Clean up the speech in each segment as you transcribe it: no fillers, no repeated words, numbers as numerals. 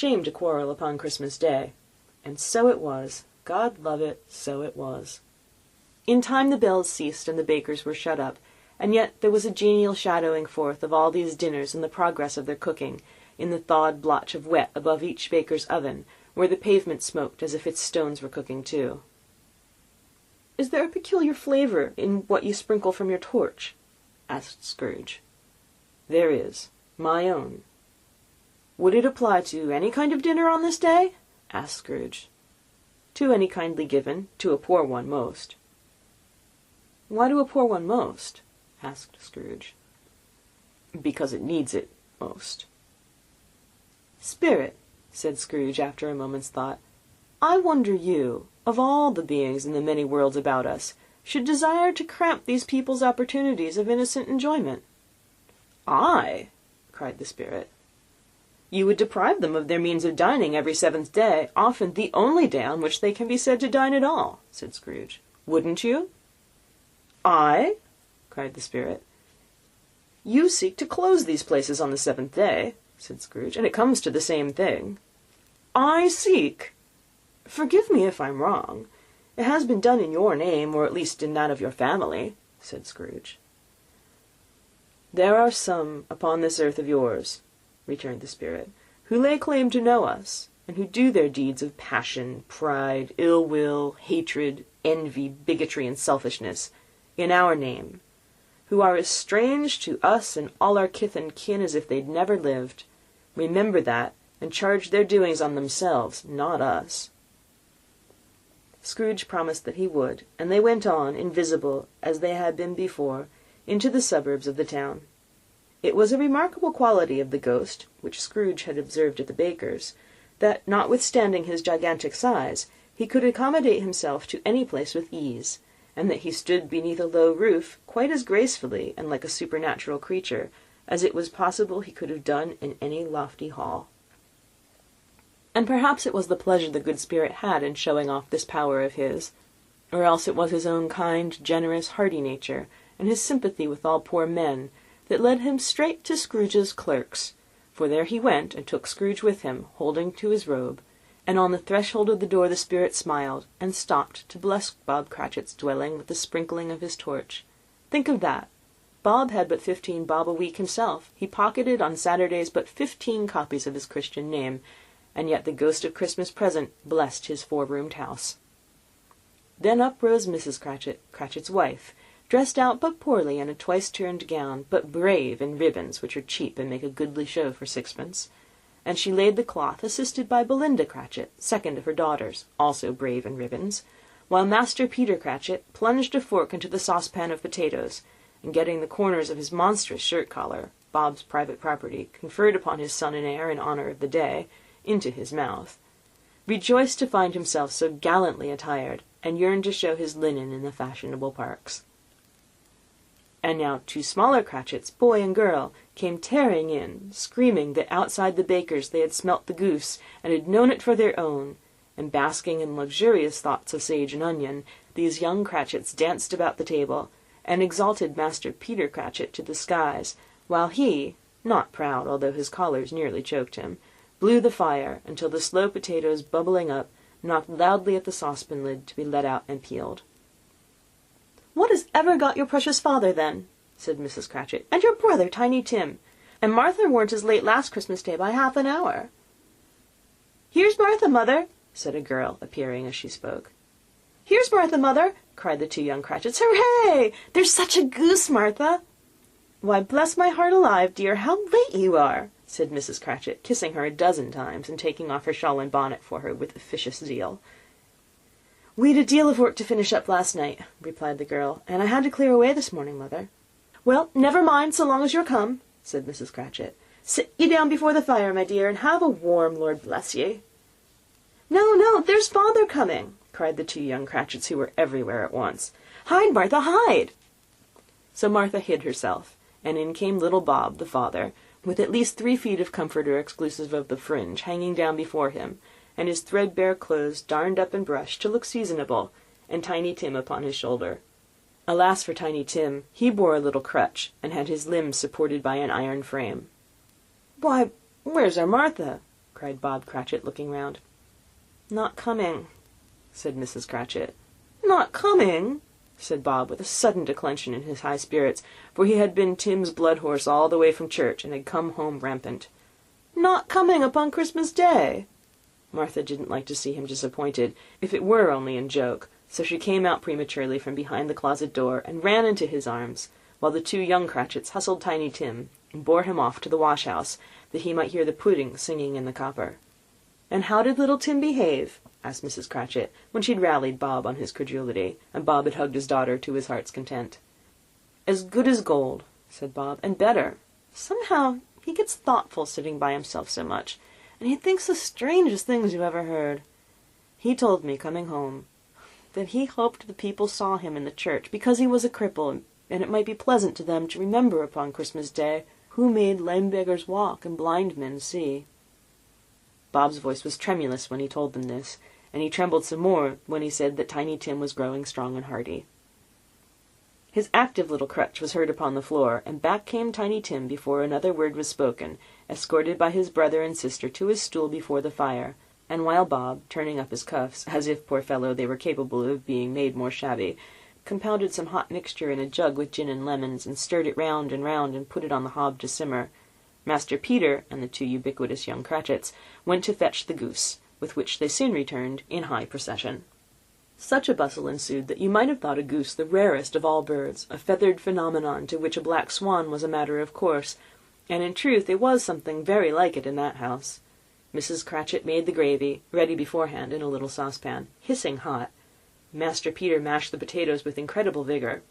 shame to quarrel upon Christmas Day. And so it was. God love it, so it was. In time the bells ceased and the bakers were shut up, and yet there was a genial shadowing forth of all these dinners and the progress of their cooking, in the thawed blotch of wet above each baker's oven, where the pavement smoked as if its stones were cooking too. "Is there a peculiar flavour in what you sprinkle from your torch?" asked Scrooge. "There is. My own." "Would it apply to any kind of dinner on this day?" asked Scrooge. "To any kindly given, to a poor one most." "Why to a poor one most?" asked Scrooge. "Because it needs it most." "Spirit," said Scrooge after a moment's thought, "I wonder you, of all the beings in the many worlds about us, should desire to cramp these people's opportunities of innocent enjoyment." "I!" cried the spirit. "You would deprive them of their means of dining every seventh day, often the only day on which they can be said to dine at all," said Scrooge. "Wouldn't you?" "I?" cried the spirit. "You seek to close these places on the seventh day," said Scrooge, "and it comes to the same thing." "I seek? Forgive me if I'm wrong. It has been done in your name, or at least in that of your family," said Scrooge. "There are some upon this earth of yours," returned the spirit, "who lay claim to know us, and who do their deeds of passion, pride, ill will, hatred, envy, bigotry, and selfishness, in our name, who are as strange to us and all our kith and kin as if they'd never lived. Remember that, and charge their doings on themselves, not us." Scrooge promised that he would, and they went on, invisible as they had been before, into the suburbs of the town. It was a remarkable quality of the ghost, which Scrooge had observed at the baker's, that, notwithstanding his gigantic size, he could accommodate himself to any place with ease, and that he stood beneath a low roof quite as gracefully and like a supernatural creature as it was possible he could have done in any lofty hall. And perhaps it was the pleasure the good spirit had in showing off this power of his, or else it was his own kind, generous, hearty nature, and his sympathy with all poor men, that led him straight to Scrooge's clerks, for there he went, and took Scrooge with him, holding to his robe, and on the threshold of the door the spirit smiled, and stopped to bless Bob Cratchit's dwelling with the sprinkling of his torch. Think of that! Bob had but 15 bob a week himself. He pocketed on Saturdays but 15 copies of his Christian name, and yet the ghost of Christmas Present blessed his 4-roomed house. Then up rose Mrs. Cratchit, Cratchit's wife, dressed out but poorly in a twice-turned gown, but brave in ribbons, which are cheap and make a goodly show for 6pence, and she laid the cloth, assisted by Belinda Cratchit, second of her daughters, also brave in ribbons, while Master Peter Cratchit plunged a fork into the saucepan of potatoes, and getting the corners of his monstrous shirt-collar, Bob's private property, conferred upon his son and heir in honour of the day, into his mouth, rejoiced to find himself so gallantly attired, and yearned to show his linen in the fashionable parks. And now 2 smaller Cratchits, boy and girl, came tearing in, screaming that outside the baker's they had smelt the goose, and had known it for their own, and basking in luxurious thoughts of sage and onion, these young Cratchits danced about the table, and exalted Master Peter Cratchit to the skies, while he, not proud, although his collars nearly choked him, blew the fire, until the slow potatoes, bubbling up, knocked loudly at the saucepan lid to be let out and peeled. "What has ever got your precious father, then?" said Mrs. Cratchit, "and your brother, Tiny Tim? And Martha weren't as late last Christmas Day by half an hour." "Here's Martha, mother," said a girl, appearing as she spoke. "Here's Martha, mother," cried the 2 young Cratchits. "Hooray! There's such a goose, Martha!" "Why, bless my heart alive, dear, how late you are!" said Mrs. Cratchit, kissing her a dozen times, and taking off her shawl and bonnet for her with officious zeal. "We'd a deal of work to finish up last night," replied the girl, "and I had to clear away this morning, mother." "Well, never mind, so long as you're come," said Mrs. Cratchit. "Sit ye down before the fire, my dear, and have a warm, Lord bless ye." "No, no, there's father coming," cried the 2 young Cratchits, who were everywhere at once. "Hide, Martha, hide!" So Martha hid herself, and in came little Bob, the father, with at least 3 feet of comforter exclusive of the fringe hanging down before him, and his threadbare clothes darned up and brushed to look seasonable, and Tiny Tim upon his shoulder. Alas for Tiny Tim, he bore a little crutch, and had his limbs supported by an iron frame. "Why, where's our Martha?" cried Bob Cratchit, looking round. "Not coming," said Mrs. Cratchit. "Not coming!" said Bob, with a sudden declension in his high spirits, for he had been Tim's blood horse all the way from church, and had come home rampant. "Not coming upon Christmas Day!" Martha didn't like to see him disappointed, if it were only in joke, so she came out prematurely from behind the closet door, and ran into his arms, while the two young Cratchits hustled Tiny Tim, and bore him off to the wash-house, that he might hear the pudding singing in the copper. "And how did little Tim behave?" asked Mrs. Cratchit, when she'd rallied Bob on his credulity, and Bob had hugged his daughter to his heart's content. "As good as gold," said Bob, "and better. Somehow he gets thoughtful sitting by himself so much, and he thinks the strangest things you ever heard. He told me, coming home, that he hoped the people saw him in the church, because he was a cripple, and it might be pleasant to them to remember upon Christmas Day who made lame beggars walk and blind men see." Bob's voice was tremulous when he told them this, and he trembled some more when he said that Tiny Tim was growing strong and hearty. His active little crutch was heard upon the floor, and back came Tiny Tim before another word was spoken, escorted by his brother and sister to his stool before the fire, and while Bob, turning up his cuffs, as if, poor fellow, they were capable of being made more shabby, compounded some hot mixture in a jug with gin and lemons, and stirred it round and put it on the hob to simmer, Master Peter and the two ubiquitous young Cratchits went to fetch the goose, with which they soon returned in high procession. Such a bustle ensued that you might have thought a goose the rarest of all birds, a feathered phenomenon to which a black swan was a matter of course, and in truth there was something very like it in that house. Mrs. Cratchit made the gravy, ready beforehand in a little saucepan, hissing hot. Master Peter mashed the potatoes with incredible vigour.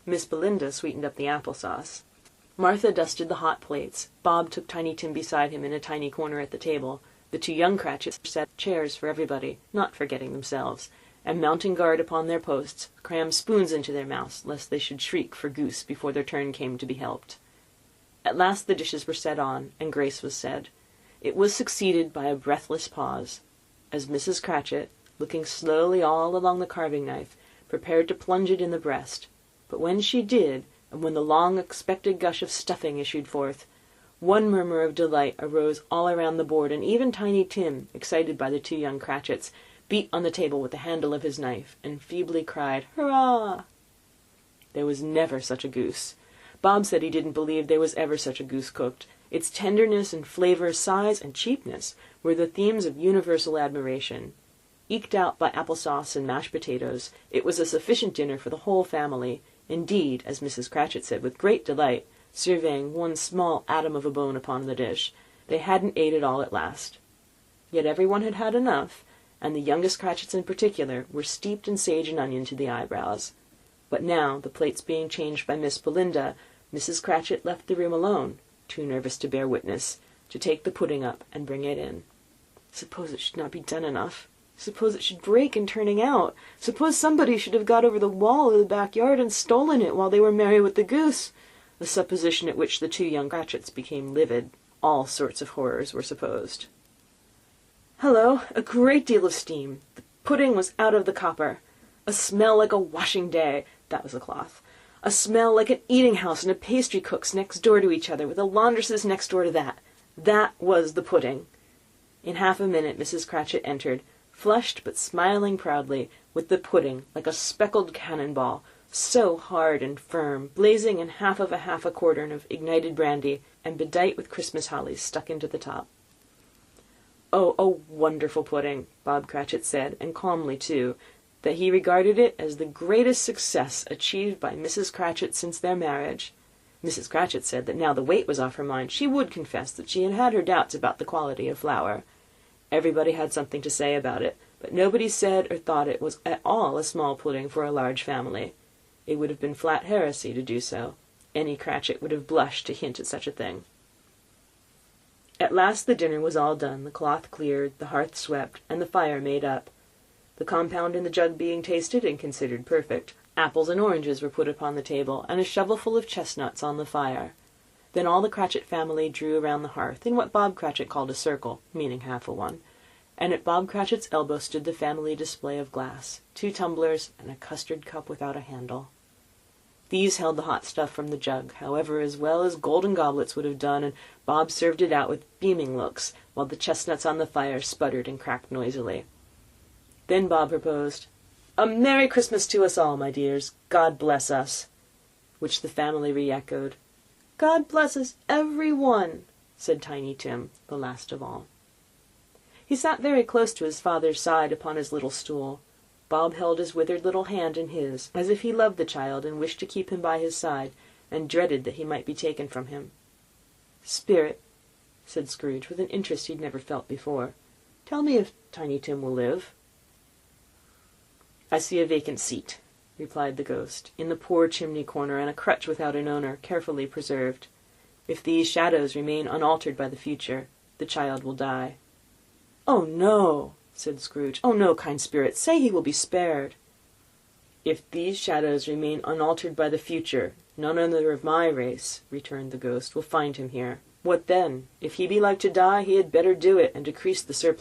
Miss Belinda sweetened up the apple-sauce. Martha dusted the hot plates. Bob took Tiny Tim beside him in a tiny corner at the table. The two young Cratchits set chairs for everybody, not forgetting themselves, and mounting guard upon their posts, crammed spoons into their mouths, lest they should shriek for goose before their turn came to be helped. At last the dishes were set on, and grace was said. It was succeeded by a breathless pause, as Mrs. Cratchit, looking slowly all along the carving-knife, prepared to plunge it in the breast. But when she did, and when the long-expected gush of stuffing issued forth, one murmur of delight arose all around the board, and even Tiny Tim, excited by the two young Cratchits, beat on the table with the handle of his knife, and feebly cried, "Hurrah!" There was never such a goose. Bob said he didn't believe there was ever such a goose cooked. Its tenderness and flavour, size and cheapness were the themes of universal admiration. Eked out by apple-sauce and mashed potatoes, it was a sufficient dinner for the whole family. Indeed, as Mrs. Cratchit said with great delight, surveying one small atom of a bone upon the dish, they hadn't ate it all at last. Yet everyone had had enough, and the youngest Cratchits in particular were steeped in sage and onion to the eyebrows. But now, the plates being changed by Miss Belinda, Mrs. Cratchit left the room alone, too nervous to bear witness, to take the pudding up and bring it in. Suppose it should not be done enough. Suppose it should break in turning out. Suppose somebody should have got over the wall of the backyard and stolen it while they were merry with the goose. A supposition at which the two young Cratchits became livid. All sorts of horrors were supposed. Hello! A great deal of steam. The pudding was out of the copper. A smell like a washing day. That was the cloth. A smell like an eating-house and a pastry-cook's next door to each other, with a laundress's next door to that. That was the pudding. In half a minute Mrs. Cratchit entered, flushed but smiling proudly, with the pudding, like a speckled cannon-ball, so hard and firm, blazing in half a quartern of ignited brandy, and bedight with Christmas hollies stuck into the top. "Oh, a wonderful pudding," Bob Cratchit said, and calmly too, that he regarded it as the greatest success achieved by Mrs. Cratchit since their marriage. Mrs. Cratchit said that now the weight was off her mind, she would confess that she had had her doubts about the quality of flour. Everybody had something to say about it, but nobody said or thought it was at all a small pudding for a large family. It would have been flat heresy to do so. Any Cratchit would have blushed to hint at such a thing. At last the dinner was all done, the cloth cleared, the hearth swept, and the fire made up. The compound in the jug being tasted and considered perfect, apples and oranges were put upon the table, and a shovelful of chestnuts on the fire. Then all the Cratchit family drew around the hearth, in what Bob Cratchit called a circle, meaning half a one, and at Bob Cratchit's elbow stood the family display of glass, 2 tumblers, and a custard cup without a handle. These held the hot stuff from the jug, however, as well as golden goblets would have done, and Bob served it out with beaming looks, while the chestnuts on the fire sputtered and cracked noisily. Then Bob proposed, "A Merry Christmas to us all, my dears. God bless us," which the family re-echoed. "God bless us, every one," said Tiny Tim, the last of all. He sat very close to his father's side upon his little stool. Bob held his withered little hand in his, as if he loved the child and wished to keep him by his side, and dreaded that he might be taken from him. "Spirit," said Scrooge, with an interest he had never felt before, "tell me if Tiny Tim will live." "I see a vacant seat," replied the ghost, "in the poor chimney corner, and a crutch without an owner, carefully preserved. If these shadows remain unaltered by the future, the child will die." "Oh, no!" said Scrooge. "Oh, no, kind spirit! Say he will be spared." "If these shadows remain unaltered by the future, none other of my race," returned the ghost, "will find him here. What then? If he be like to die, he had better do it, and decrease the surplus